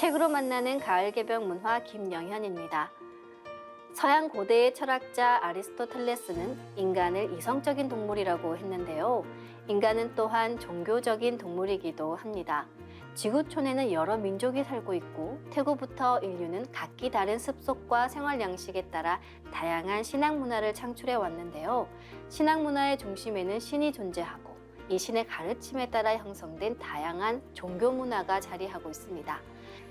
책으로 만나는 가을 개벽 문화 김영현입니다. 서양 고대의 철학자 아리스토텔레스는 인간을 이성적인 동물이라고 했는데요. 인간은 또한 종교적인 동물이기도 합니다. 지구촌에는 여러 민족이 살고 있고 태고부터 인류는 각기 다른 습속과 생활 양식에 따라 다양한 신앙 문화를 창출해 왔는데요. 신앙 문화의 중심에는 신이 존재하고 이 신의 가르침에 따라 형성된 다양한 종교 문화가 자리하고 있습니다.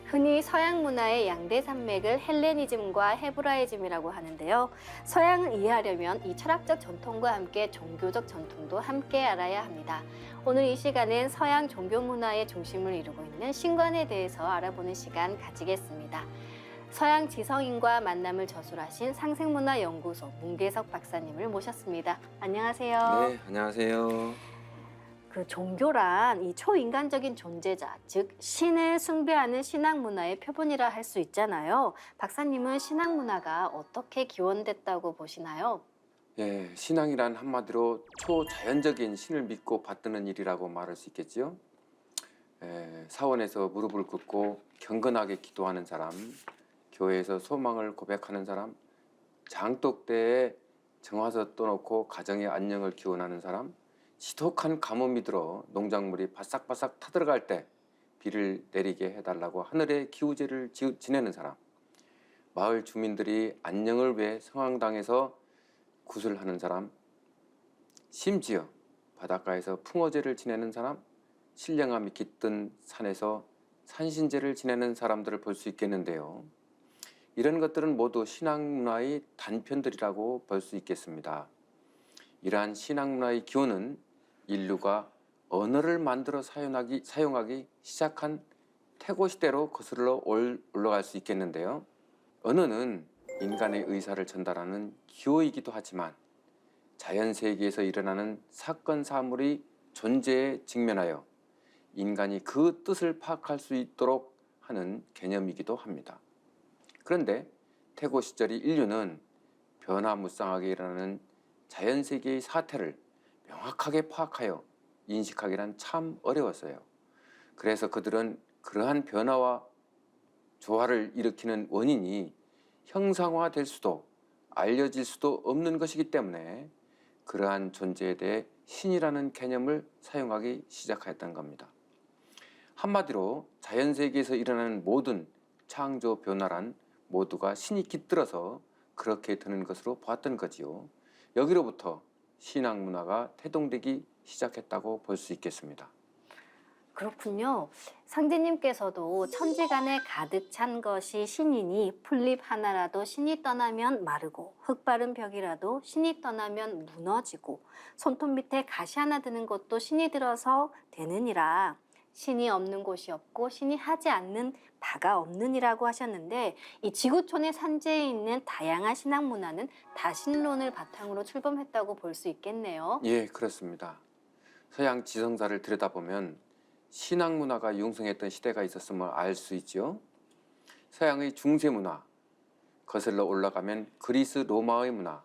흔히 서양 문화의 양대 산맥을 헬레니즘과 헤브라이즘이라고 하는데요. 서양을 이해하려면 이 철학적 전통과 함께 종교적 전통도 함께 알아야 합니다. 오늘 이 시간은 서양 종교 문화의 중심을 이루고 있는 신관에 대해서 알아보는 시간 가지겠습니다. 서양 지성인과 만남을 저술하신 상생문화연구소 문계석 박사님을 모셨습니다. 안녕하세요. 네, 안녕하세요. 종교란 이 초인간적인 존재자, 즉 신을 숭배하는 신앙 문화의 표본이라 할 수 있잖아요. 박사님은 신앙 문화가 어떻게 기원됐다고 보시나요? 예, 신앙이란 한마디로 초자연적인 신을 믿고 받드는 일이라고 말할 수 있겠지요. 사원에서 무릎을 꿇고 경건하게 기도하는 사람, 교회에서 소망을 고백하는 사람, 장독대에 정화서 떠놓고 가정의 안녕을 기원하는 사람, 지독한 가뭄이 들어 농작물이 바싹바싹 타들어갈 때 비를 내리게 해달라고 하늘의 기우제를 지내는 사람, 마을 주민들이 안녕을 위해 성황당에서 구슬하는 사람, 심지어 바닷가에서 풍어제를 지내는 사람, 신령함이 깃든 산에서 산신제를 지내는 사람들을 볼 수 있겠는데요. 이런 것들은 모두 신앙문화의 단편들이라고 볼 수 있겠습니다. 이러한 신앙문화의 기원은 인류가 언어를 만들어 사용하기 시작한 태고시대로 거슬러 올라갈 수 있겠는데요. 언어는 인간의 의사를 전달하는 기호이기도 하지만 자연세계에서 일어나는 사건 사물의 존재에 직면하여 인간이 그 뜻을 파악할 수 있도록 하는 개념이기도 합니다. 그런데 태고 시절의 인류는 변화무쌍하게 일어나는 자연세계의 사태를 명확하게 파악하여 인식하기란 참 어려웠어요. 그래서 그들은 그러한 변화와 조화를 일으키는 원인이 형상화될 수도 알려질 수도 없는 것이기 때문에 그러한 존재에 대해 신이라는 개념을 사용하기 시작하였던 겁니다. 한마디로 자연세계에서 일어나는 모든 창조 변화란 모두가 신이 깃들어서 그렇게 되는 것으로 보았던 거지요. 여기로부터 신앙 문화가 태동되기 시작했다고 볼 수 있겠습니다. 그렇군요. 상제님께서도 천지간에 가득 찬 것이 신이니 풀잎 하나라도 신이 떠나면 마르고 흙바른 벽이라도 신이 떠나면 무너지고 손톱 밑에 가시 하나 드는 것도 신이 들어서 되느니라. 신이 없는 곳이 없고 신이 하지 않는 바가 없느니라고 하셨는데 이 지구촌의 산재에 있는 다양한 신앙 문화는 다신론을 바탕으로 출범했다고 볼 수 있겠네요. 예, 그렇습니다. 서양 지성사를 들여다보면 신앙 문화가 융성했던 시대가 있었음을 알 수 있죠. 서양의 중세 문화, 거슬러 올라가면 그리스 로마의 문화,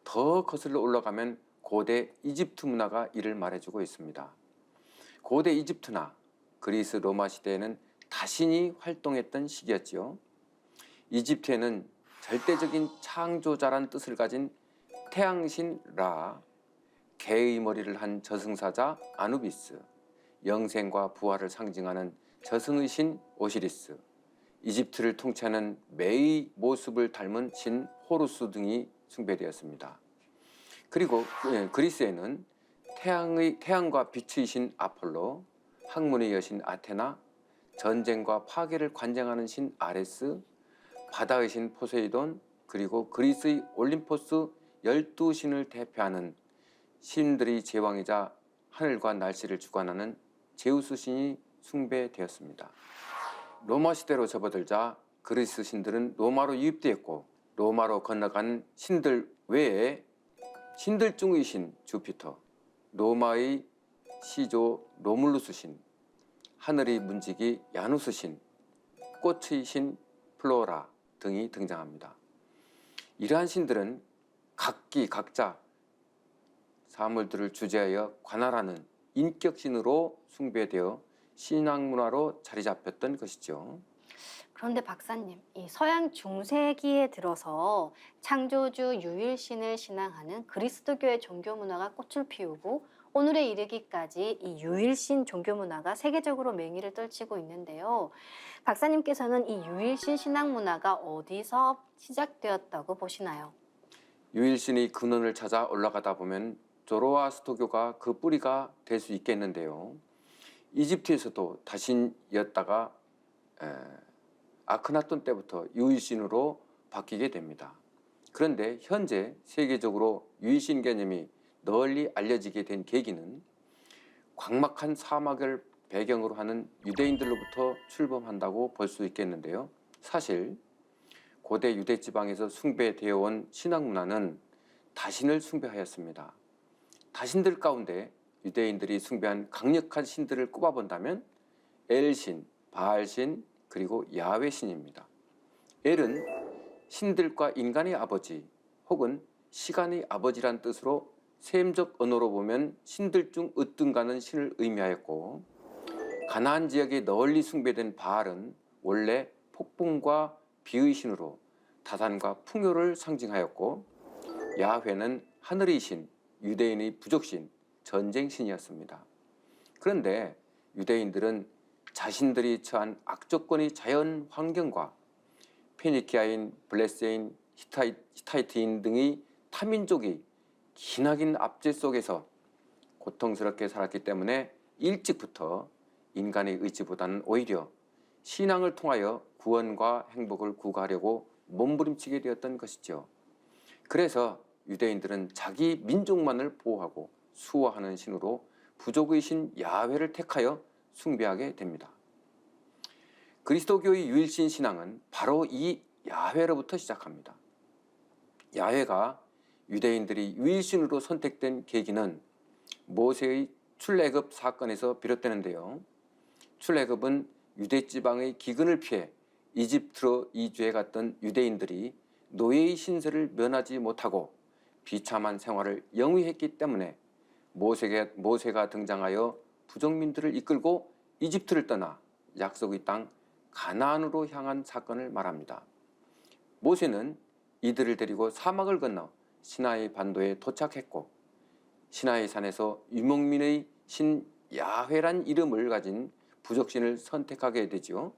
더 거슬러 올라가면 고대 이집트 문화가 이를 말해주고 있습니다. 고대 이집트나 그리스 로마 시대에는 다신이 활동했던 시기였지요. 이집트에는 절대적인 창조자란 뜻을 가진 태양신 라, 개의 머리를 한 저승사자 아누비스, 영생과 부활을 상징하는 저승의 신 오시리스, 이집트를 통치하는 매의 모습을 닮은 신 호루스 등이 숭배되었습니다. 그리고 그리스에는 태양과 빛의 신 아폴로, 학문의 여신 아테나, 전쟁과 파괴를 관장하는 신 아레스, 바다의 신 포세이돈, 그리고 그리스의 올림포스 12신을 대표하는 신들의 제왕이자 하늘과 날씨를 주관하는 제우스 신이 숭배되었습니다. 로마 시대로 접어들자 그리스 신들은 로마로 유입되었고 로마로 건너간 신들 외에 신들 중의 신 주피터, 로마의 시조 로물루스 신, 하늘의 문지기 야누스 신, 꽃의 신 플로라 등이 등장합니다. 이러한 신들은 각자 사물들을 주재하여 관할하는 인격신으로 숭배되어 신앙문화로 자리 잡혔던 것이죠. 그런데 박사님, 이 서양 중세기에 들어서 창조주 유일신을 신앙하는 그리스도교의 종교 문화가 꽃을 피우고 오늘에 이르기까지 이 유일신 종교 문화가 세계적으로 맹위를 떨치고 있는데요. 박사님께서는 이 유일신 신앙 문화가 어디서 시작되었다고 보시나요? 유일신의 근원을 찾아 올라가다 보면 조로아스토교가 그 뿌리가 될 수 있겠는데요. 이집트에서도 다신이었다가 아크나톤 때부터 유일신으로 바뀌게 됩니다. 그런데 현재 세계적으로 유일신 개념이 널리 알려지게 된 계기는 광막한 사막을 배경으로 하는 유대인들로부터 출범한다고 볼 수 있겠는데요. 사실 고대 유대 지방에서 숭배되어 온 신앙 문화는 다신을 숭배하였습니다. 다신들 가운데 유대인들이 숭배한 강력한 신들을 꼽아본다면 엘신, 바알신, 그리고 야훼신입니다. 엘은 신들과 인간의 아버지 혹은 시간의 아버지란 뜻으로 셈적 언어로 보면 신들 중 으뜸가는 신을 의미하였고, 가나안 지역에 널리 숭배된 바알은 원래 폭풍과 비의 신으로 다산과 풍요를 상징하였고, 야훼는 하늘의 신, 유대인의 부족신, 전쟁신이었습니다. 그런데 유대인들은 자신들이 처한 악조건의 자연 환경과 페니키아인, 블레세인, 히타이트인 등의 타민족이 기나긴 압제 속에서 고통스럽게 살았기 때문에 일찍부터 인간의 의지보다는 오히려 신앙을 통하여 구원과 행복을 구가하려고 몸부림치게 되었던 것이죠. 그래서 유대인들은 자기 민족만을 보호하고 수호하는 신으로 부족의 신 야훼를 택하여 숭배하게 됩니다. 그리스도교의 유일신 신앙은 바로 이 야훼로부터 시작합니다. 야훼가 유대인들이 유일신으로 선택된 계기는 모세의 출애굽 사건에서 비롯되는데요. 출애굽은 유대 지방의 기근을 피해 이집트로 이주해 갔던 유대인들이 노예의 신세를 면하지 못하고 비참한 생활을 영위했기 때문에 모세가 등장하여 부족민들을 이끌고 이집트를 떠나 약속의 땅 가나안으로 향한 사건을 말합니다. 모세는 이들을 데리고 사막을 건너 시나이 반도에 도착했고, 시나이 산에서 유목민의 신 야훼란 이름을 가진 부족신을 선택하게 되지요.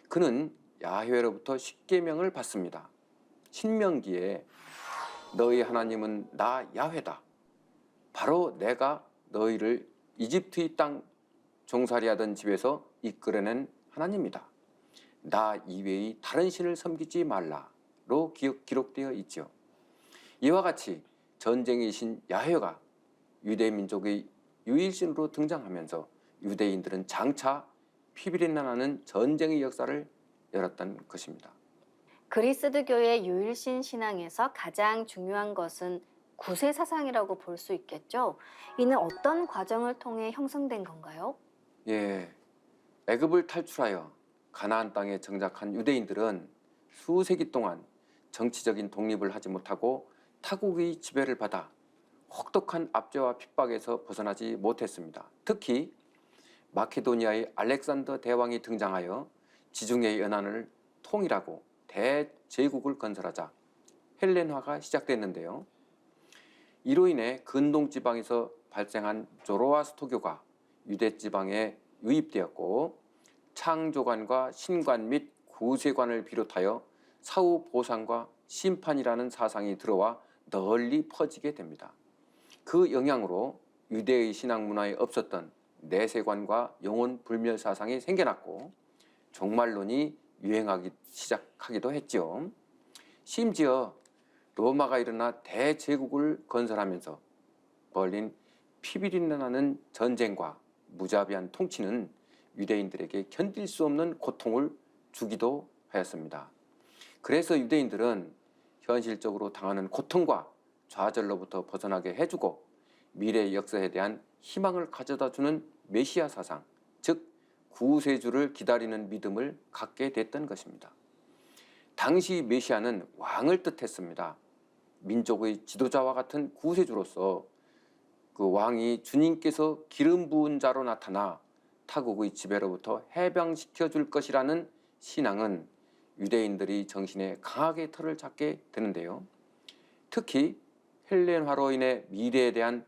그는 야훼로부터 십계명을 받습니다. 신명기에 너희 하나님은 나 야훼다. 바로 내가 너희를 이집트의 땅 종살이하던 집에서 이끌어낸 하나님이다. 나 이외의 다른 신을 섬기지 말라로 기록되어 있죠. 이와 같이 전쟁의 신 야훼가 유대 민족의 유일신으로 등장하면서 유대인들은 장차 피비린내나는 전쟁의 역사를 열었던 것입니다. 그리스도교의 유일신 신앙에서 가장 중요한 것은 구세 사상이라고 볼 수 있겠죠. 이는 어떤 과정을 통해 형성된 건가요? 애굽을 탈출하여 가나안 땅에 정착한 유대인들은 수세기 동안 정치적인 독립을 하지 못하고 타국의 지배를 받아 혹독한 압제와 핍박에서 벗어나지 못했습니다. 특히 마케도니아의 알렉산더 대왕이 등장하여 지중해 연안을 통일하고 대제국을 건설하자 헬렌화가 시작됐는데요. 이로 인해 근동 지방에서 발생한 조로아스토교가 유대 지방에 유입되었고, 창조관과 신관 및 구세관을 비롯하여 사후 보상과 심판이라는 사상이 들어와 널리 퍼지게 됩니다. 그 영향으로 유대의 신앙 문화에 없었던 내세관과 영혼 불멸 사상이 생겨났고, 종말론이 유행하기 시작하기도 했죠. 심지어 로마가 일어나 대제국을 건설하면서 벌린 피비린내나는 전쟁과 무자비한 통치는 유대인들에게 견딜 수 없는 고통을 주기도 하였습니다. 그래서 유대인들은 현실적으로 당하는 고통과 좌절로부터 벗어나게 해주고 미래의 역사에 대한 희망을 가져다주는 메시아 사상, 즉 구세주를 기다리는 믿음을 갖게 됐던 것입니다. 당시 메시아는 왕을 뜻했습니다. 민족의 지도자와 같은 구세주로서 그 왕이 주님께서 기름 부은 자로 나타나 타국의 지배로부터 해방시켜 줄 것이라는 신앙은 유대인들이 정신에 강하게 털을 잡게 되는데요. 특히 헬렌화로 인해 미래에 대한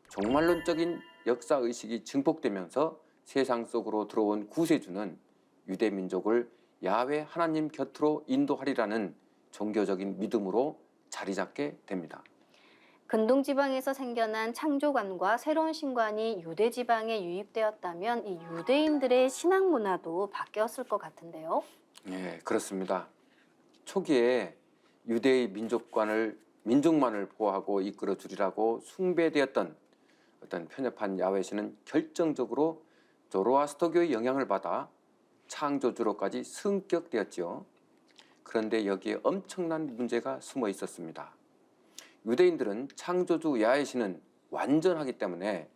종말론적인 역사의식이 증폭되면서 세상 속으로 들어온 구세주는 유대 민족을 야훼 하나님 곁으로 인도하리라는 종교적인 믿음으로 자리 잡게 됩니다. 근동 지방에서 생겨난 창조관과 새로운 신관이 유대 지방에 유입되었다면 이 유대인들의 신앙 문화도 바뀌었을 것 같은데요. 예, 그렇습니다. 초기에 유대의 민족만을 보호하고 이끌어 주리라고 숭배되었던 어떤 편협한 야훼신은 결정적으로 조로아스터교의 영향을 받아 창조주로까지 승격되었지요. 그런데 여기에 엄청난 문제가 숨어 있었습니다. 유대인들은 창조주 야훼신은 완전하기 때문에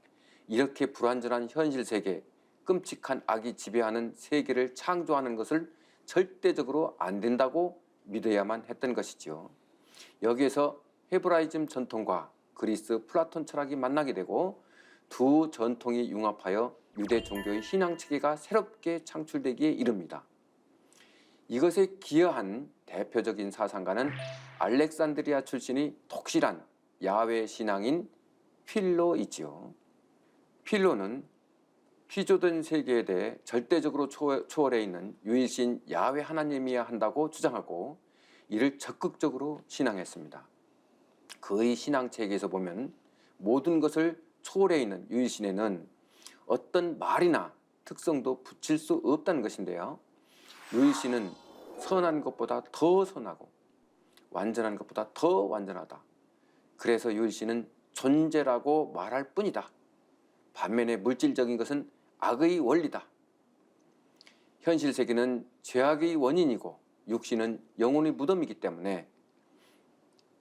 이렇게 불완전한 현실 세계, 끔찍한 악이 지배하는 세계를 창조하는 것을 절대적으로 안 된다고 믿어야만 했던 것이지요. 여기에서 헤브라이즘 전통과 그리스 플라톤 철학이 만나게 되고 두 전통이 융합하여 유대 종교의 신앙 체계가 새롭게 창출되기에 이릅니다. 이것에 기여한 대표적인 사상가는 알렉산드리아 출신의 독실한 야훼 신앙인 필로이지요. 필로는 피조된 세계에 대해 절대적으로 초월해 있는 유일신 야훼 하나님이어야 한다고 주장하고 이를 적극적으로 신앙했습니다. 그의 신앙 체계에서 보면 모든 것을 초월해 있는 유일신에는 어떤 말이나 특성도 붙일 수 없다는 것인데요. 유일신은 선한 것보다 더 선하고 완전한 것보다 더 완전하다. 그래서 유일신은 존재라고 말할 뿐이다. 반면에 물질적인 것은 악의 원리다. 현실 세계는 죄악의 원인이고 육신은 영혼의 무덤이기 때문에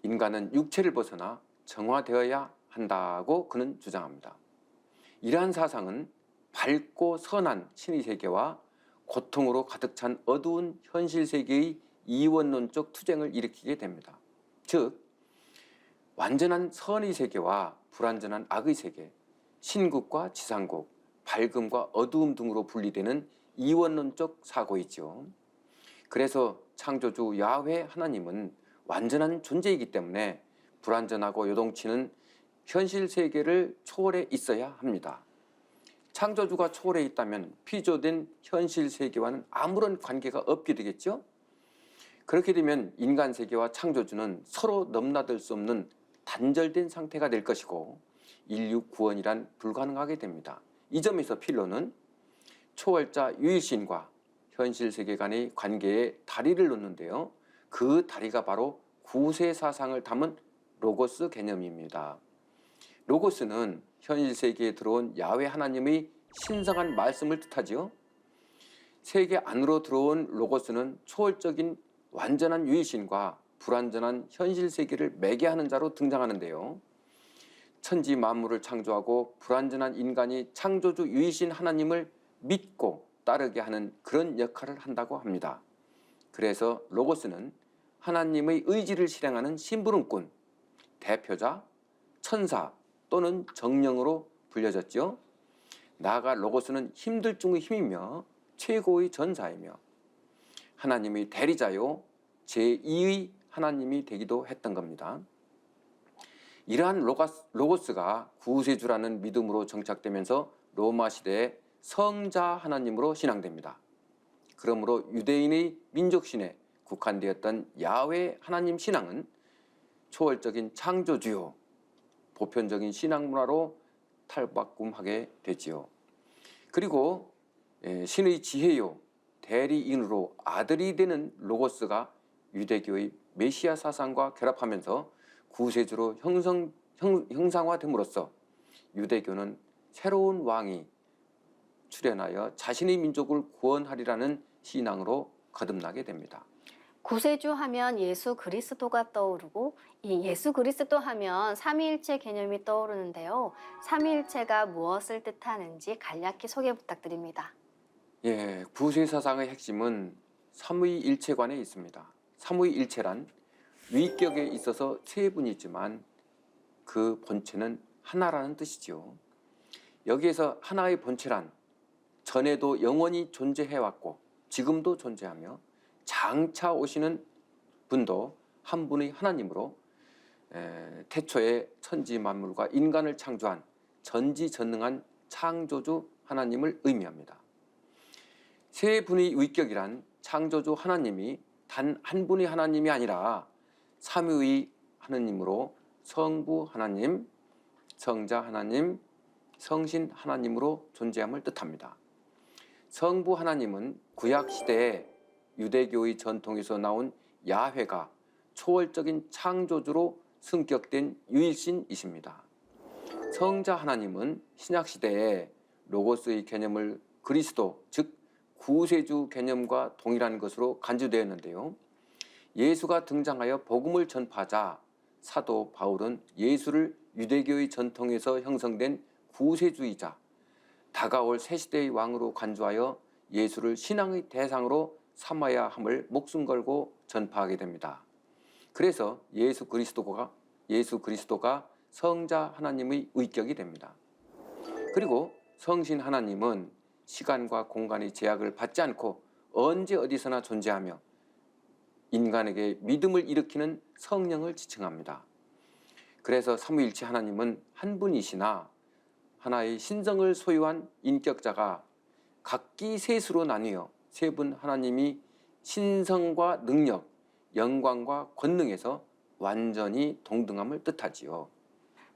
인간은 육체를 벗어나 정화되어야 한다고 그는 주장합니다. 이러한 사상은 밝고 선한 신의 세계와 고통으로 가득 찬 어두운 현실 세계의 이원론적 투쟁을 일으키게 됩니다. 즉, 완전한 선의 세계와 불완전한 악의 세계, 신국과 지상국, 밝음과 어두움 등으로 분리되는 이원론적 사고이죠. 그래서 창조주 야훼 하나님은 완전한 존재이기 때문에 불완전하고 요동치는 현실 세계를 초월해 있어야 합니다. 창조주가 초월해 있다면 피조된 현실 세계와는 아무런 관계가 없게 되겠죠? 그렇게 되면 인간 세계와 창조주는 서로 넘나들 수 없는 단절된 상태가 될 것이고 인류 구원이란 불가능하게 됩니다. 이 점에서 필로는 초월자 유일신과 현실 세계 간의 관계에 다리를 놓는데요. 그 다리가 바로 구세 사상을 담은 로고스 개념입니다. 로고스는 현실 세계에 들어온 야훼 하나님의 신성한 말씀을 뜻하지요. 세계 안으로 들어온 로고스는 초월적인 완전한 유일신과 불완전한 현실 세계를 매개하는 자로 등장하는데요. 천지 만물을 창조하고 불완전한 인간이 창조주 유일신 하나님을 믿고 따르게 하는 그런 역할을 한다고 합니다. 그래서 로고스는 하나님의 의지를 실행하는 심부름꾼, 대표자, 천사 또는 정령으로 불려졌죠. 나아가 로고스는 힘들 중의 힘이며 최고의 전사이며 하나님의 대리자요 제2의 하나님이 되기도 했던 겁니다. 이러한 로고스가 구세주라는 믿음으로 정착되면서 로마 시대의 성자 하나님으로 신앙됩니다. 그러므로 유대인의 민족신에 국한되었던 야훼 하나님 신앙은 초월적인 창조주요 보편적인 신앙 문화로 탈바꿈하게 되지요. 그리고 신의 지혜요 대리인으로 아들이 되는 로고스가 유대교의 메시아 사상과 결합하면서 구세주로 형상화됨으로써 유대교는 새로운 왕이 출현하여 자신의 민족을 구원하리라는 신앙으로 거듭나게 됩니다. 구세주 하면 예수 그리스도가 떠오르고 이 예수 그리스도 하면 삼위일체 개념이 떠오르는데요. 삼위일체가 무엇을 뜻하는지 간략히 소개 부탁드립니다. 예, 구세 사상의 핵심은 삼위일체관에 있습니다. 삼위일체란 위격에 있어서 세 분이지만 그 본체는 하나라는 뜻이죠. 여기에서 하나의 본체란 전에도 영원히 존재해왔고 지금도 존재하며 장차 오시는 분도 한 분의 하나님으로 태초에 천지 만물과 인간을 창조한 전지전능한 창조주 하나님을 의미합니다. 세 분의 위격이란 창조주 하나님이 단 한 분의 하나님이 아니라 삼위의 하나님으로 성부 하나님, 성자 하나님, 성신 하나님으로 존재함을 뜻합니다. 성부 하나님은 구약 시대에 유대교의 전통에서 나온 야훼가 초월적인 창조주로 승격된 유일신이십니다. 성자 하나님은 신약 시대에 로고스의 개념을 그리스도, 즉 구세주 개념과 동일한 것으로 간주되었는데요. 예수가 등장하여 복음을 전파하자 사도 바울은 예수를 유대교의 전통에서 형성된 구세주이자 다가올 새 시대의 왕으로 간주하여 예수를 신앙의 대상으로 삼아야 함을 목숨 걸고 전파하게 됩니다. 그래서 예수 그리스도가 성자 하나님의 위격이 됩니다. 그리고 성신 하나님은 시간과 공간의 제약을 받지 않고 언제 어디서나 존재하며 인간에게 믿음을 일으키는 성령을 지칭합니다. 그래서 삼위일체 하나님은 한 분이시나 하나의 신성을 소유한 인격자가 각기 셋으로 나뉘어 세 분 하나님이 신성과 능력, 영광과 권능에서 완전히 동등함을 뜻하지요.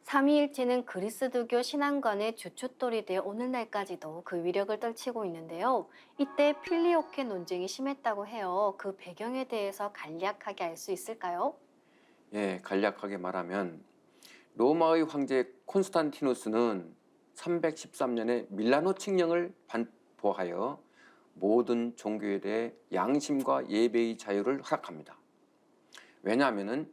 삼위일체는 그리스도교 신앙관의 주춧돌이 되어 오늘날까지도 그 위력을 떨치고 있는데요. 이때 필리오케 논쟁이 심했다고 해요. 그 배경에 대해서 간략하게 알 수 있을까요? 예, 간략하게 말하면 로마의 황제 콘스탄티누스는 313년에 밀라노 칙령을 반포하여 모든 종교에 대해 양심과 예배의 자유를 허락합니다. 왜냐하면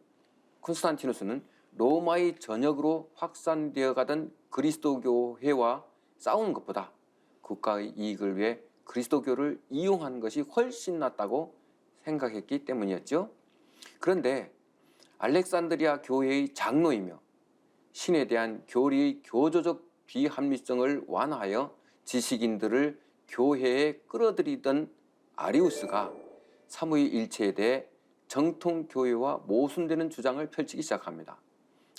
콘스탄티누스는 로마의 전역으로 확산되어 가던 그리스도교회와 싸우는 것보다 국가의 이익을 위해 그리스도교를 이용하는 것이 훨씬 낫다고 생각했기 때문이었죠. 그런데 알렉산드리아 교회의 장로이며 신에 대한 교리의 교조적 비합리성을 완화하여 지식인들을 교회에 끌어들이던 아리우스가 삼위일체에 대해 정통교회와 모순되는 주장을 펼치기 시작합니다.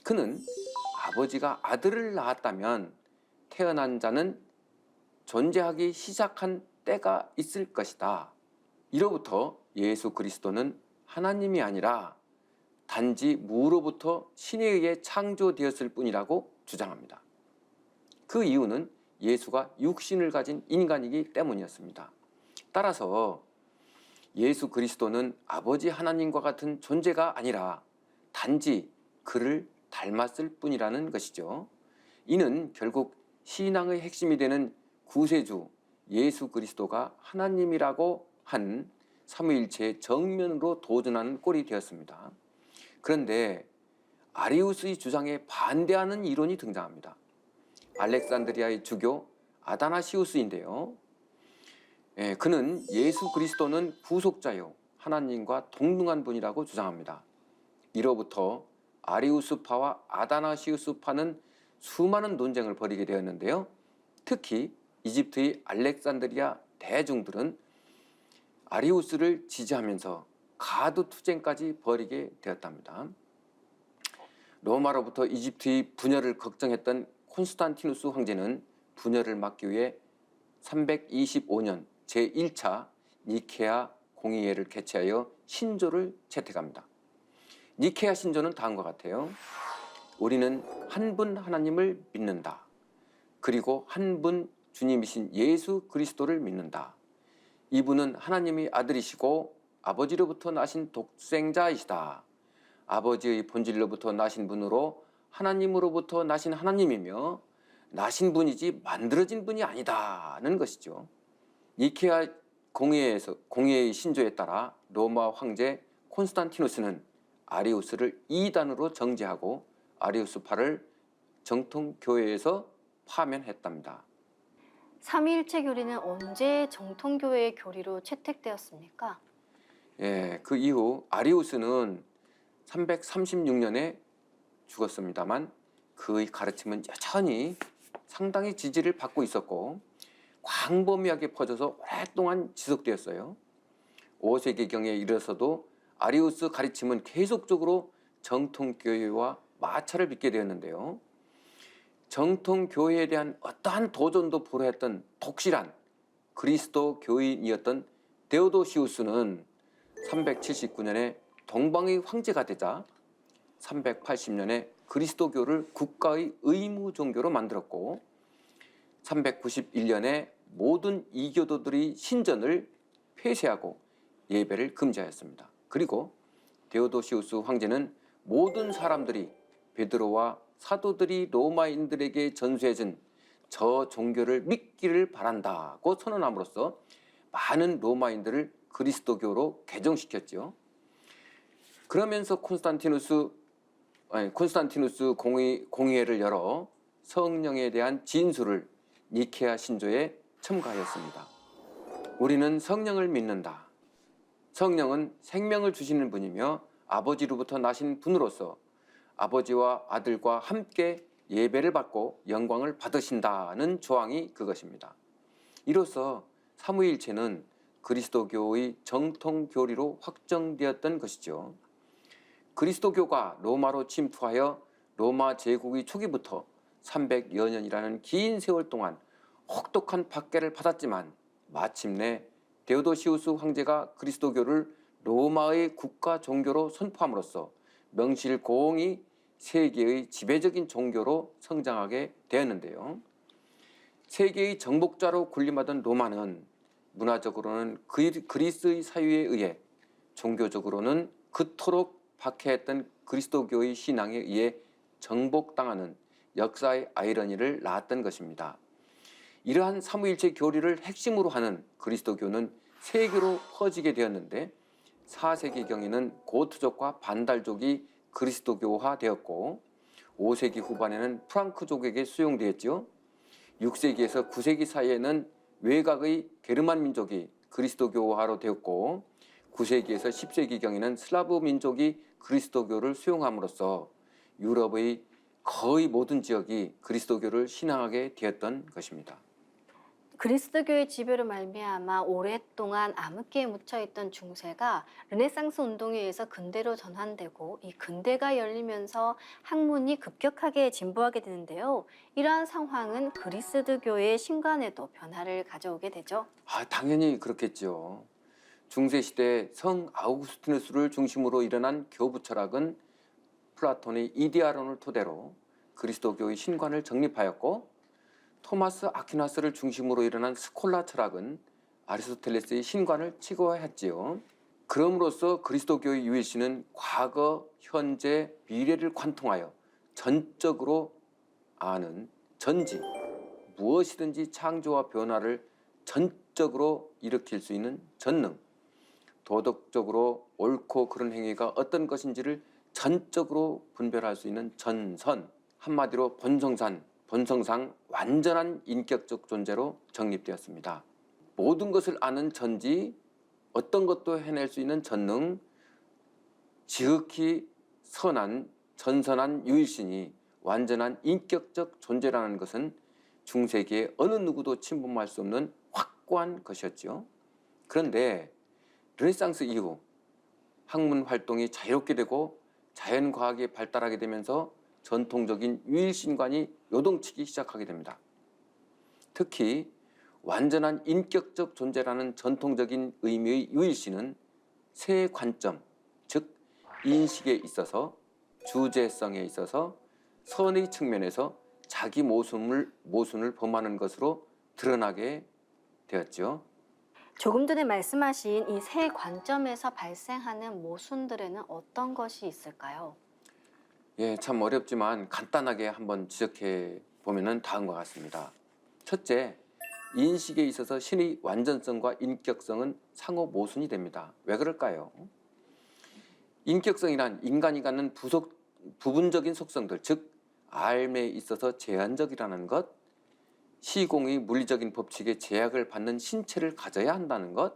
그는 아버지가 아들을 낳았다면 태어난 자는 존재하기 시작한 때가 있을 것이다. 이로부터 예수 그리스도는 하나님이 아니라 단지 무로부터 신에 의해 창조되었을 뿐이라고 주장합니다. 그 이유는 예수가 육신을 가진 인간이기 때문이었습니다. 따라서 예수 그리스도는 아버지 하나님과 같은 존재가 아니라 단지 그를 닮았을 뿐이라는 것이죠. 이는 결국 신앙의 핵심이 되는 구세주 예수 그리스도가 하나님이라고 한 삼위일체의 정면으로 도전하는 꼴이 되었습니다. 그런데 아리우스의 주장에 반대하는 이론이 등장합니다. 알렉산드리아의 주교 아다나시우스인데요. 그는 예수 그리스도는 구속자요 하나님과 동등한 분이라고 주장합니다. 이로부터 아리우스파와 아다나시우스파는 수많은 논쟁을 벌이게 되었는데요. 특히 이집트의 알렉산드리아 대중들은 아리우스를 지지하면서 가두투쟁까지 벌이게 되었답니다. 로마로부터 이집트의 분열을 걱정했던 콘스탄티누스 황제는 분열을 막기 위해 325년 제1차 니케아 공의회를 개최하여 신조를 채택합니다. 니케아 신조는 다음과 같아요. 우리는 한 분 하나님을 믿는다. 그리고 한 분 주님이신 예수 그리스도를 믿는다. 이분은 하나님의 아들이시고 아버지로부터 나신 독생자이시다. 아버지의 본질로부터 나신 분으로 하나님으로부터 나신 하나님이며 나신 분이지 만들어진 분이 아니다는 것이죠. 니케아 공의회의 신조에 따라 로마 황제 콘스탄티누스는 아리우스를 이단으로 정죄하고 아리우스파를 정통교회에서 파면했답니다. 삼위일체 교리는 언제 정통교회의 교리로 채택되었습니까? 그 이후 아리우스는 336년에 죽었습니다만 그의 가르침은 여전히 상당히 지지를 받고 있었고 광범위하게 퍼져서 오랫동안 지속되었어요. 5세기경에 이르러서도 아리우스 가르침은 계속적으로 정통교회와 마찰을 빚게 되었는데요. 정통교회에 대한 어떠한 도전도 불허했던 독실한 그리스도 교인이었던 데오도시우스는 379년에 동방의 황제가 되자 380년에 그리스도교를 국가의 의무 종교로 만들었고 391년에 모든 이교도들이 신전을 폐쇄하고 예배를 금지하였습니다. 그리고 데오도시우스 황제는 모든 사람들이 베드로와 사도들이 로마인들에게 전수해준 저 종교를 믿기를 바란다고 선언함으로써 많은 로마인들을 그리스도교로 개종시켰죠. 그러면서 콘스탄티누스 공의회를 열어 성령에 대한 진술을 니케아 신조에 첨가하였습니다. 우리는 성령을 믿는다. 성령은 생명을 주시는 분이며 아버지로부터 나신 분으로서 아버지와 아들과 함께 예배를 받고 영광을 받으신다는 조항이 그것입니다. 이로써 삼위일체는 그리스도교의 정통 교리로 확정되었던 것이죠. 그리스도교가 로마로 침투하여 로마 제국의 초기부터 300여 년이라는 긴 세월 동안 혹독한 박해를 받았지만 마침내 데오도시우스 황제가 그리스도교를 로마의 국가 종교로 선포함으로써 명실공히 세계의 지배적인 종교로 성장하게 되었는데요. 세계의 정복자로 군림하던 로마는 문화적으로는 그리스의 사유에 의해, 종교적으로는 그토록 박해했던 그리스도교의 신앙에 의해 정복당하는 역사의 아이러니를 낳았던 것입니다. 이러한 삼위일체 교리를 핵심으로 하는 그리스도교는 세계로 퍼지게 되었는데 4세기경에는 고트족과 반달족이 그리스도교화되었고 5세기 후반에는 프랑크족에게 수용되었죠. 6세기에서 9세기 사이에는 외곽의 게르만 민족이 그리스도교화로 되었고 9세기에서 10세기경에는 슬라브 민족이 그리스도교를 수용함으로써 유럽의 거의 모든 지역이 그리스도교를 신앙하게 되었던 것입니다. 그리스도교의 지배로 말미암아 오랫동안 암흑기에 묻혀있던 중세가 르네상스 운동에 의해서 근대로 전환되고 이 근대가 열리면서 학문이 급격하게 진보하게 되는데요. 이러한 상황은 그리스도교의 신관에도 변화를 가져오게 되죠. 당연히 그렇겠죠. 중세시대 성 아우구스티누스를 중심으로 일어난 교부 철학은 플라톤의 이데아론을 토대로 그리스도교의 신관을 정립하였고 토마스 아퀴나스를 중심으로 일어난 스콜라 철학은 아리스토텔레스의 신관을 치고했지요. 그럼으로써 그리스도교의 유일신은 과거, 현재, 미래를 관통하여 전적으로 아는 전지, 무엇이든지 창조와 변화를 전적으로 일으킬 수 있는 전능, 도덕적으로 옳고 그른 행위가 어떤 것인지를 전적으로 분별할 수 있는 전선, 한마디로 본성상 완전한 인격적 존재로 정립되었습니다. 모든 것을 아는 전지, 어떤 것도 해낼 수 있는 전능, 지극히 선한, 전선한 유일신이 완전한 인격적 존재라는 것은 중세기에 어느 누구도 침범할 수 없는 확고한 것이었죠. 그런데 르네상스 이후 학문 활동이 자유롭게 되고 자연과학이 발달하게 되면서 전통적인 유일신관이 요동치기 시작하게 됩니다. 특히 완전한 인격적 존재라는 전통적인 의미의 유일신은 세 관점, 즉 인식에 있어서, 주제성에 있어서, 선의 측면에서 자기 모순을 범하는 것으로 드러나게 되었죠. 조금 전에 말씀하신 이 세 관점에서 발생하는 모순들에는 어떤 것이 있을까요? 참 어렵지만 간단하게 한번 지적해 보면 다음과 같습니다. 첫째, 인식에 있어서 신의 완전성과 인격성은 상호 모순이 됩니다. 왜 그럴까요? 인격성이란 인간이 갖는 부분적인 속성들, 즉 삶에 있어서 제한적이라는 것, 시공의 물리적인 법칙에 제약을 받는 신체를 가져야 한다는 것,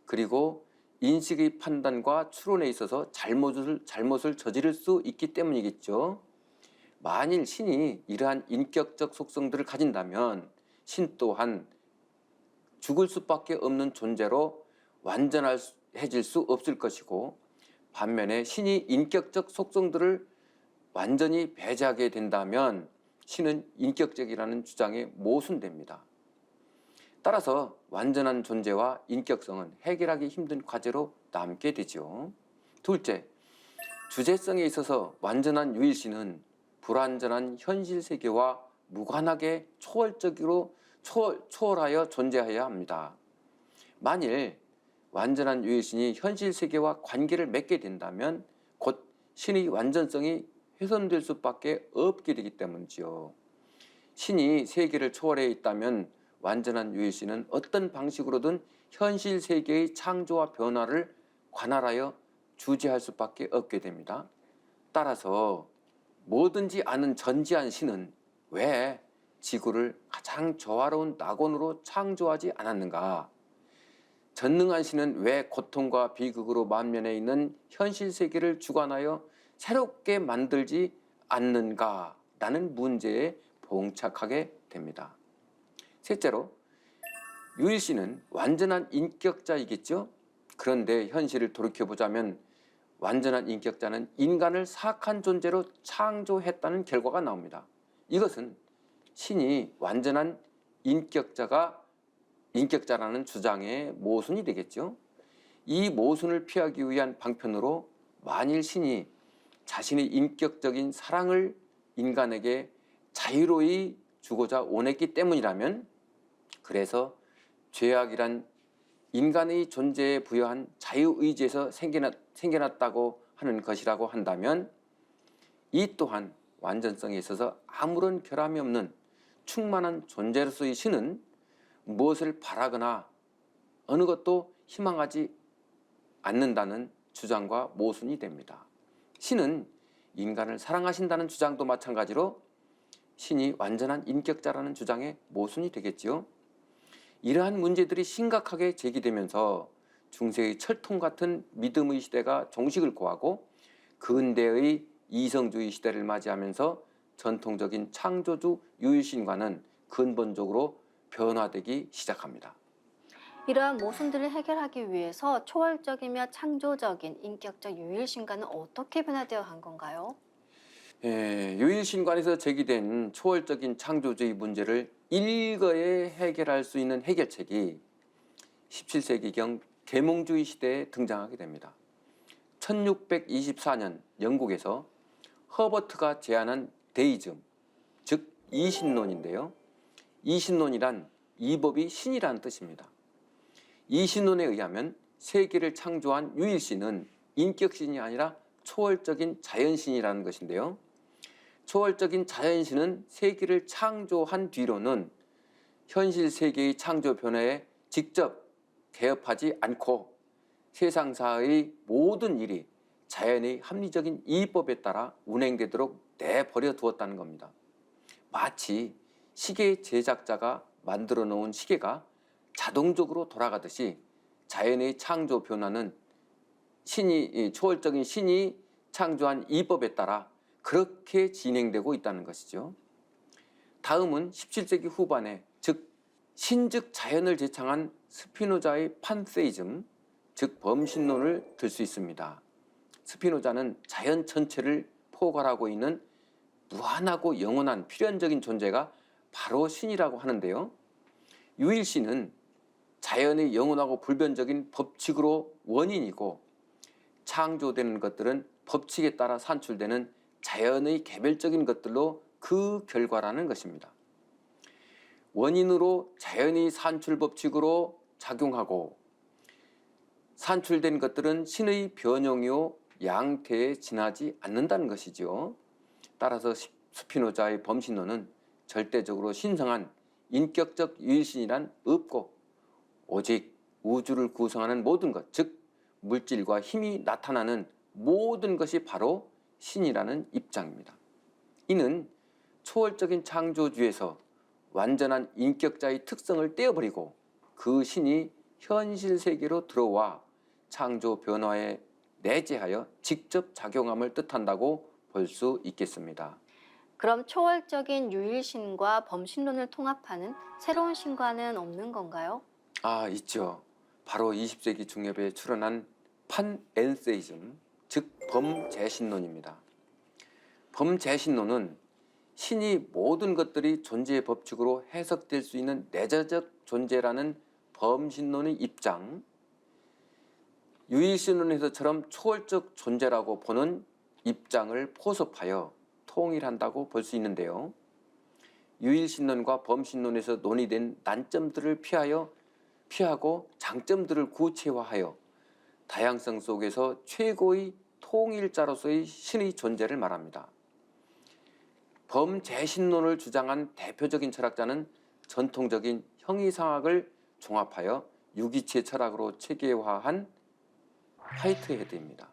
그리고 인식의 판단과 추론에 있어서 잘못을 저지를 수 있기 때문이겠죠. 만일 신이 이러한 인격적 속성들을 가진다면 신 또한 죽을 수밖에 없는 존재로 완전해질 수 없을 것이고, 반면에 신이 인격적 속성들을 완전히 배제하게 된다면 신은 인격적이라는 주장에 모순됩니다. 따라서 완전한 존재와 인격성은 해결하기 힘든 과제로 남게 되죠. 둘째, 주제성에 있어서 완전한 유일신은 불완전한 현실 세계와 무관하게 초월하여 존재해야 합니다. 만일 완전한 유일신이 현실 세계와 관계를 맺게 된다면 곧 신의 완전성이 훼손될 수밖에 없게 되기 때문이지요. 신이 세계를 초월해 있다면 완전한 유일신은 어떤 방식으로든 현실 세계의 창조와 변화를 관할하여 주재할 수밖에 없게 됩니다. 따라서 뭐든지 아는 전지한 신은 왜 지구를 가장 조화로운 낙원으로 창조하지 않았는가? 전능한 신은 왜 고통과 비극으로 만면해 있는 현실 세계를 주관하여 새롭게 만들지 않는가? 라는 문제에 봉착하게 됩니다. 셋째로, 유일신은 완전한 인격자이겠죠? 그런데 현실을 돌이켜보자면 완전한 인격자는 인간을 사악한 존재로 창조했다는 결과가 나옵니다. 이것은 신이 완전한 인격자라는 주장의 모순이 되겠죠. 이 모순을 피하기 위한 방편으로 만일 신이 자신의 인격적인 사랑을 인간에게 자유로이 주고자 원했기 때문이라면, 그래서 죄악이란 인간의 존재에 부여한 자유의지에서 생겨났다고 하는 것이라고 한다면, 이 또한 완전성에 있어서 아무런 결함이 없는 충만한 존재로서의 신은 무엇을 바라거나 어느 것도 희망하지 않는다는 주장과 모순이 됩니다. 신은 인간을 사랑하신다는 주장도 마찬가지로 신이 완전한 인격자라는 주장에 모순이 되겠지요. 이러한 문제들이 심각하게 제기되면서 중세의 철통 같은 믿음의 시대가 종식을 고하고 근대의 이성주의 시대를 맞이하면서 전통적인 창조주 유일신과는 근본적으로 변화되기 시작합니다. 이러한 모순들을 해결하기 위해서 초월적이며 창조적인 인격적 유일신과는 어떻게 변화되어 간 건가요? 유일신관에서 제기된 초월적인 창조주의 문제를 일거에 해결할 수 있는 해결책이 17세기경 계몽주의 시대에 등장하게 됩니다. 1624년 영국에서 허버트가 제안한 데이즘, 즉 이신론인데요. 이신론이란 이법이 신이라는 뜻입니다. 이신론에 의하면 세계를 창조한 유일신은 인격신이 아니라 초월적인 자연신이라는 것인데요. 초월적인 자연신은 세계를 창조한 뒤로는 현실 세계의 창조 변화에 직접 개입하지 않고 세상사의 모든 일이 자연의 합리적인 이법에 따라 운행되도록 내버려 두었다는 겁니다. 마치 시계 제작자가 만들어 놓은 시계가 자동적으로 돌아가듯이 자연의 창조 변화는 초월적인 신이 창조한 이법에 따라 그렇게 진행되고 있다는 것이죠. 다음은 17세기 후반에 즉 신즉 자연을 제창한 스피노자의 판세이즘, 즉 범신론을 들 수 있습니다. 스피노자는 자연 전체를 포괄하고 있는 무한하고 영원한 필연적인 존재가 바로 신이라고 하는데요. 유일신은 자연의 영원하고 불변적인 법칙으로 원인이고, 창조되는 것들은 법칙에 따라 산출되는 자연의 개별적인 것들로 그 결과라는 것입니다. 원인으로 자연의 산출 법칙으로 작용하고 산출된 것들은 신의 변형이요 양태에 지나지 않는다는 것이죠. 따라서 스피노자의 범신론은 절대적으로 신성한 인격적 유일신이란 없고 오직 우주를 구성하는 모든 것, 즉 물질과 힘이 나타나는 모든 것이 바로 신이라는 입장입니다. 이는 초월적인 창조주에서 완전한 인격자의 특성을 떼어버리고 그 신이 현실 세계로 들어와 창조 변화에 내재하여 직접 작용함을 뜻한다고 볼 수 있겠습니다. 그럼 초월적인 유일신과 범신론을 통합하는 새로운 신과는 없는 건가요? 있죠. 바로 20세기 중엽에 출현한 판엔세이즘, 즉 범재신론입니다. 범재신론은 신이 모든 것들이 존재의 법칙으로 해석될 수 있는 내재적 존재라는 범신론의 입장, 유일신론에서처럼 초월적 존재라고 보는 입장을 포섭하여 통일한다고 볼 수 있는데요. 유일신론과 범신론에서 논의된 난점들을 피하고 장점들을 구체화하여 다양성 속에서 최고의 통일자로서의 신의 존재를 말합니다. 범재신론을 주장한 대표적인 철학자는 전통적인 형이상학을 종합하여 유기체 철학으로 체계화한 화이트헤드입니다.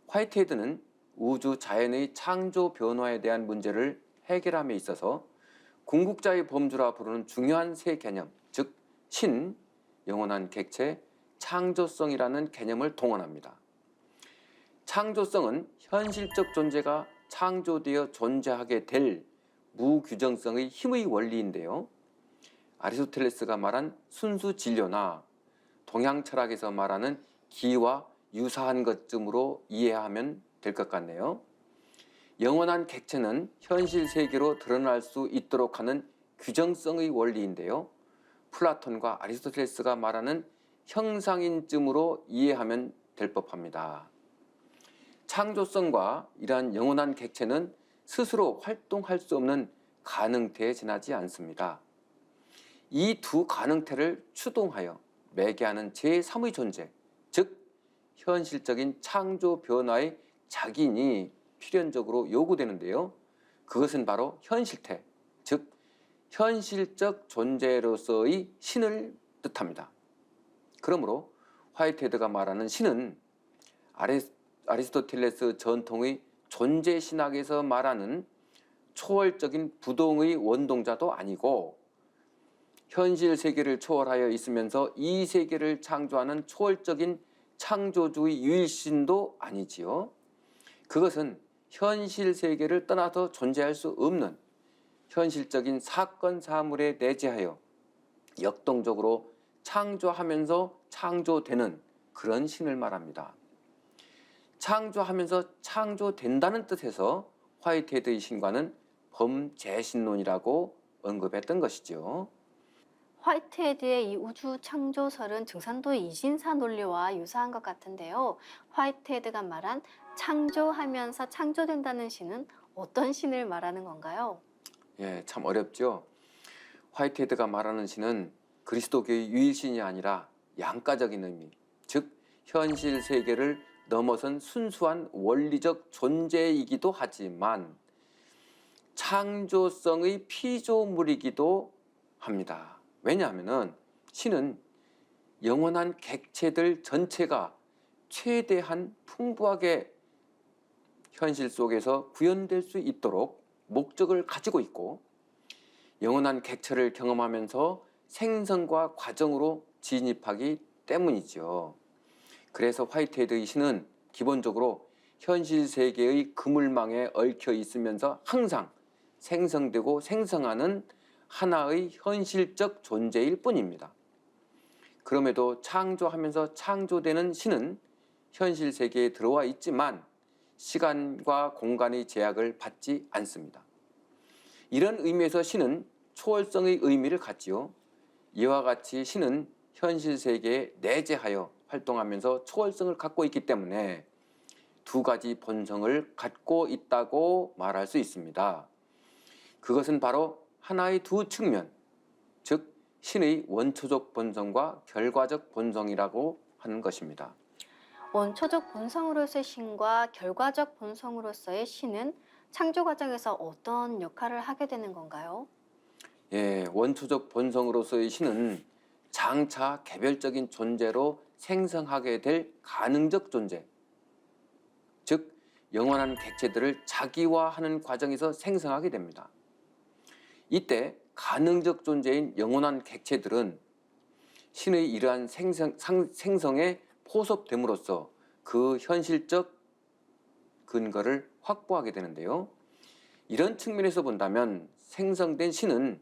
화이트헤드는 우주 자연의 창조 변화에 대한 문제를 해결함에 있어서 궁극자의 범주라 부르는 중요한 세 개념, 즉 신, 영원한 객체, 창조성이라는 개념을 동원합니다. 창조성은 현실적 존재가 창조되어 존재하게 될 무규정성의 힘의 원리인데요. 아리스토텔레스가 말한 순수 진료나 동양 철학에서 말하는 기와 유사한 것쯤으로 이해하면 될 것 같네요. 영원한 객체는 현실 세계로 드러날 수 있도록 하는 규정성의 원리인데요. 플라톤과 아리스토텔레스가 말하는 형상인쯤으로 이해하면 될 법합니다. 창조성과 이러한 영원한 객체는 스스로 활동할 수 없는 가능태에 지나지 않습니다. 이 두 가능태를 추동하여 매개하는 제3의 존재, 즉 현실적인 창조 변화의 작인이 필연적으로 요구되는데요. 그것은 바로 현실태, 즉 현실적 존재로서의 신을 뜻합니다. 그러므로 화이트헤드가 말하는 신은 아리스토텔레스 전통의 존재신학에서 말하는 초월적인 부동의 원동자도 아니고 현실 세계를 초월하여 있으면서 이 세계를 창조하는 초월적인 창조주의 유일신도 아니지요. 그것은 현실 세계를 떠나서 존재할 수 없는 현실적인 사건 사물에 내재하여 역동적으로 창조하면서 창조되는 그런 신을 말합니다. 창조하면서 창조된다는 뜻에서 화이트헤드의 신과는 범재신론이라고 언급했던 것이죠. 화이트헤드의 이 우주 창조설은 증산도의 이진사 논리와 유사한 것 같은데요. 화이트헤드가 말한 창조하면서 창조된다는 신은 어떤 신을 말하는 건가요? 참 어렵죠. 화이트헤드가 말하는 신은 그리스도교의 유일신이 아니라 양가적인 의미, 즉 현실 세계를 넘어선 순수한 원리적 존재이기도 하지만 창조성의 피조물이기도 합니다. 왜냐하면 신은 영원한 객체들 전체가 최대한 풍부하게 현실 속에서 구현될 수 있도록 목적을 가지고 있고 영원한 객체를 경험하면서 생성과 과정으로 진입하기 때문이죠. 그래서 화이트헤드의 신은 기본적으로 현실 세계의 그물망에 얽혀 있으면서 항상 생성되고 생성하는 하나의 현실적 존재일 뿐입니다. 그럼에도 창조하면서 창조되는 신은 현실 세계에 들어와 있지만 시간과 공간의 제약을 받지 않습니다. 이런 의미에서 신은 초월성의 의미를 갖지요. 이와 같이 신은 현실 세계에 내재하여 활동하면서 초월성을 갖고 있기 때문에 두 가지 본성을 갖고 있다고 말할 수 있습니다. 그것은 바로 하나의 두 측면, 즉 신의 원초적 본성과 결과적 본성이라고 하는 것입니다. 원초적 본성으로서의 신과 결과적 본성으로서의 신은 창조 과정에서 어떤 역할을 하게 되는 건가요? 원초적 본성으로서의 신은 장차 개별적인 존재로 생성하게 될 가능적 존재, 즉 영원한 객체들을 자기화하는 과정에서 생성하게 됩니다. 이때 가능적 존재인 영원한 객체들은 신의 이러한 생성에 포섭됨으로써 그 현실적 근거를 확보하게 되는데요. 이런 측면에서 본다면 생성된 신은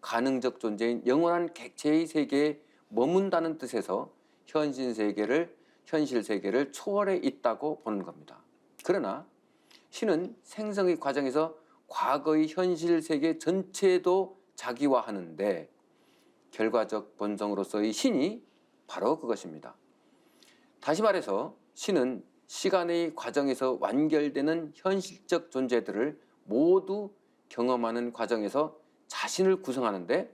가능적 존재인 영원한 객체의 세계에 머문다는 뜻에서 현실 세계를 초월해 있다고 보는 겁니다. 그러나 신은 생성의 과정에서 과거의 현실 세계 전체도 자기화하는데 결과적 본성으로서의 신이 바로 그것입니다. 다시 말해서 신은 시간의 과정에서 완결되는 현실적 존재들을 모두 경험하는 과정에서 자신을 구성하는데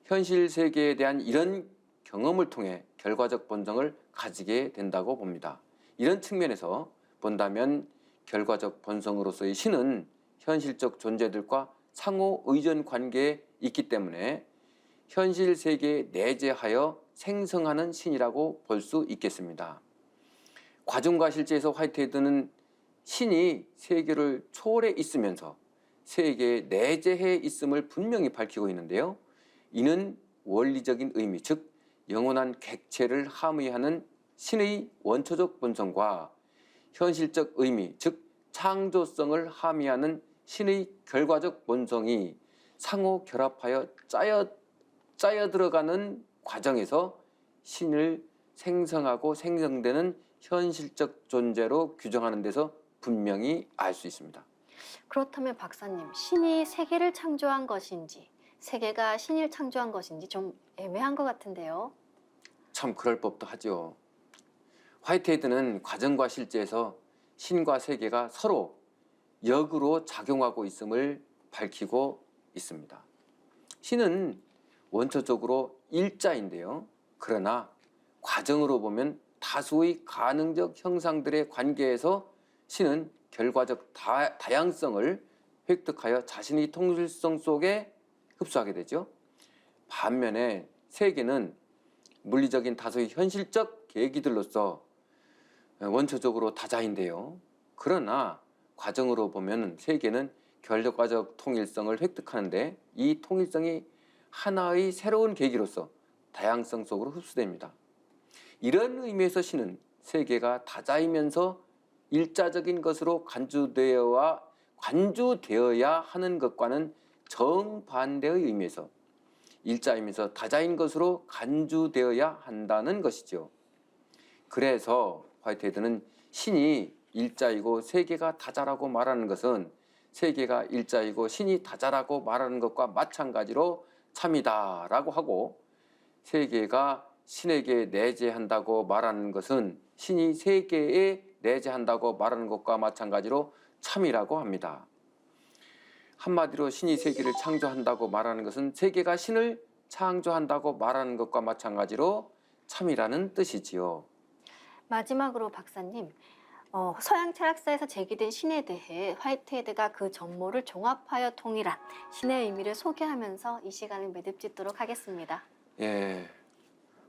현실 세계에 대한 이런 경험을 통해 결과적 본성을 가지게 된다고 봅니다. 이런 측면에서 본다면 결과적 본성으로서의 신은 현실적 존재들과 상호 의존 관계에 있기 때문에 현실 세계에 내재하여 생성하는 신이라고 볼 수 있겠습니다. 과정과 실제에서 화이트헤드는 신이 세계를 초월해 있으면서 세계에 내재해 있음을 분명히 밝히고 있는데요. 이는 원리적인 의미, 즉 영원한 객체를 함의하는 신의 원초적 본성과 현실적 의미, 즉 창조성을 함의하는 신의 결과적 본성이 상호 결합하여 짜여 들어가는 과정에서 신을 생성하고 생성되는 현실적 존재로 규정하는 데서 분명히 알 수 있습니다. 그렇다면 박사님, 신이 세계를 창조한 것인지 세계가 신을 창조한 것인지 좀 애매한 것 같은데요. 참 그럴 법도 하죠. 화이트헤드는 과정과 실제에서 신과 세계가 서로 역으로 작용하고 있음을 밝히고 있습니다. 신은 원초적으로 일자인데요. 그러나 과정으로 보면 다수의 가능적 형상들의 관계에서 신은 결과적 다양성을 획득하여 자신의 통일성 속에 흡수하게 되죠. 반면에 세계는 물리적인 다수의 현실적 계기들로서 원초적으로 다자인데요. 그러나 과정으로 보면 세계는 결과적 통일성을 획득하는데 이 통일성이 하나의 새로운 계기로서 다양성 속으로 흡수됩니다. 이런 의미에서 신은 세계가 다자이면서 일자적인 것으로 관주되어야 하는 것과는 정반대의 의미에서 일자이면서 다자인 것으로 간주되어야 한다는 것이죠. 그래서 화이트헤드는 신이 일자이고 세계가 다자라고 말하는 것은 세계가 일자이고 신이 다자라고 말하는 것과 마찬가지로 참이다라고 하고, 세계가 신에게 내재한다고 말하는 것은 신이 세계에 내재한다고 말하는 것과 마찬가지로 참이라고 합니다. 한마디로 신이 세계를 창조한다고 말하는 것은 세계가 신을 창조한다고 말하는 것과 마찬가지로 참이라는 뜻이지요. 마지막으로 박사님, 서양 철학사에서 제기된 신에 대해 화이트헤드가 그 전모를 종합하여 통일한 신의 의미를 소개하면서 이 시간을 매듭짓도록 하겠습니다. 예,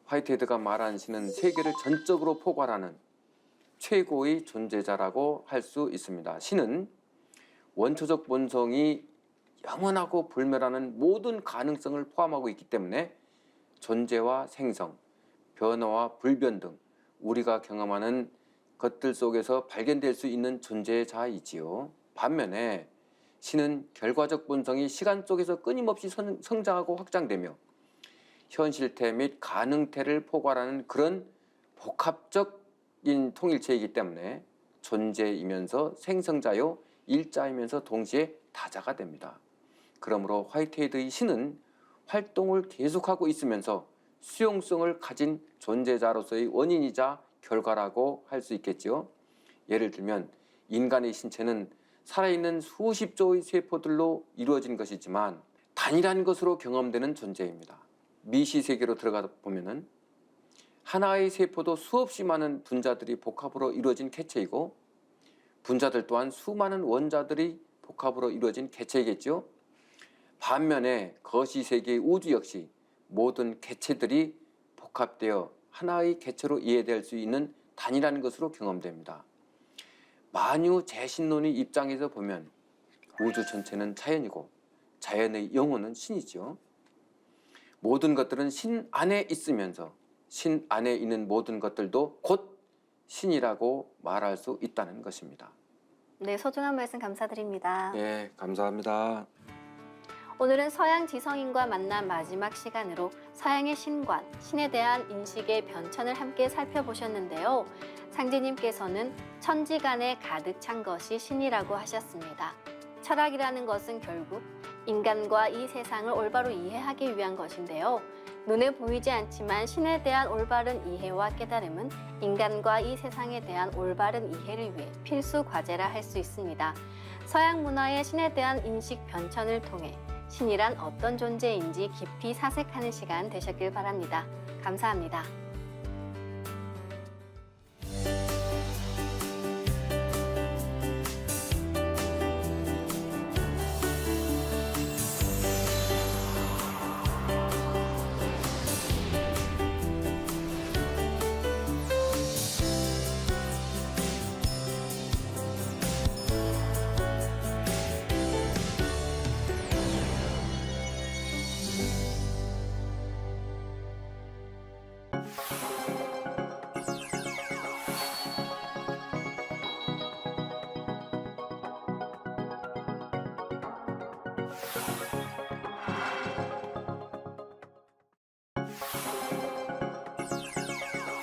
화이트헤드가 말한 신은 세계를 전적으로 포괄하는 최고의 존재자라고 할 수 있습니다. 신은 원초적 본성이 영원하고 불멸하는 모든 가능성을 포함하고 있기 때문에 존재와 생성, 변화와 불변 등 우리가 경험하는 것들 속에서 발견될 수 있는 존재자이지요. 반면에 신은 결과적 본성이 시간 속에서 끊임없이 성장하고 확장되며 현실태 및 가능태를 포괄하는 그런 복합적인 통일체이기 때문에 존재이면서 생성자요 일자이면서 동시에 다자가 됩니다. 그러므로 화이트헤드의 신은 활동을 계속하고 있으면서 수용성을 가진 존재자로서의 원인이자 결과라고 할 수 있겠지요. 예를 들면 인간의 신체는 살아있는 수십 조의 세포들로 이루어진 것이지만 단일한 것으로 경험되는 존재입니다. 미시 세계로 들어가 보면은 하나의 세포도 수없이 많은 분자들이 복합으로 이루어진 개체이고 분자들 또한 수많은 원자들이 복합으로 이루어진 개체이겠죠. 반면에 거시 세계의 우주 역시 모든 개체들이 복합되어 하나의 개체로 이해될 수 있는 단일한 것으로 경험됩니다. 만유 재신론의 입장에서 보면 우주 전체는 자연이고 자연의 영혼은 신이죠. 모든 것들은 신 안에 있으면서 신 안에 있는 모든 것들도 곧 신이라고 말할 수 있다는 것입니다. 네, 소중한 말씀 감사드립니다. 예, 감사합니다. 오늘은 서양 지성인과 만난 마지막 시간으로 서양의 신관, 신에 대한 인식의 변천을 함께 살펴보셨는데요. 상제님께서는 천지간에 가득 찬 것이 신이라고 하셨습니다. 철학이라는 것은 결국 인간과 이 세상을 올바로 이해하기 위한 것인데요. 눈에 보이지 않지만 신에 대한 올바른 이해와 깨달음은 인간과 이 세상에 대한 올바른 이해를 위해 필수 과제라 할 수 있습니다. 서양 문화의 신에 대한 인식 변천을 통해 신이란 어떤 존재인지 깊이 사색하는 시간 되셨길 바랍니다. 감사합니다.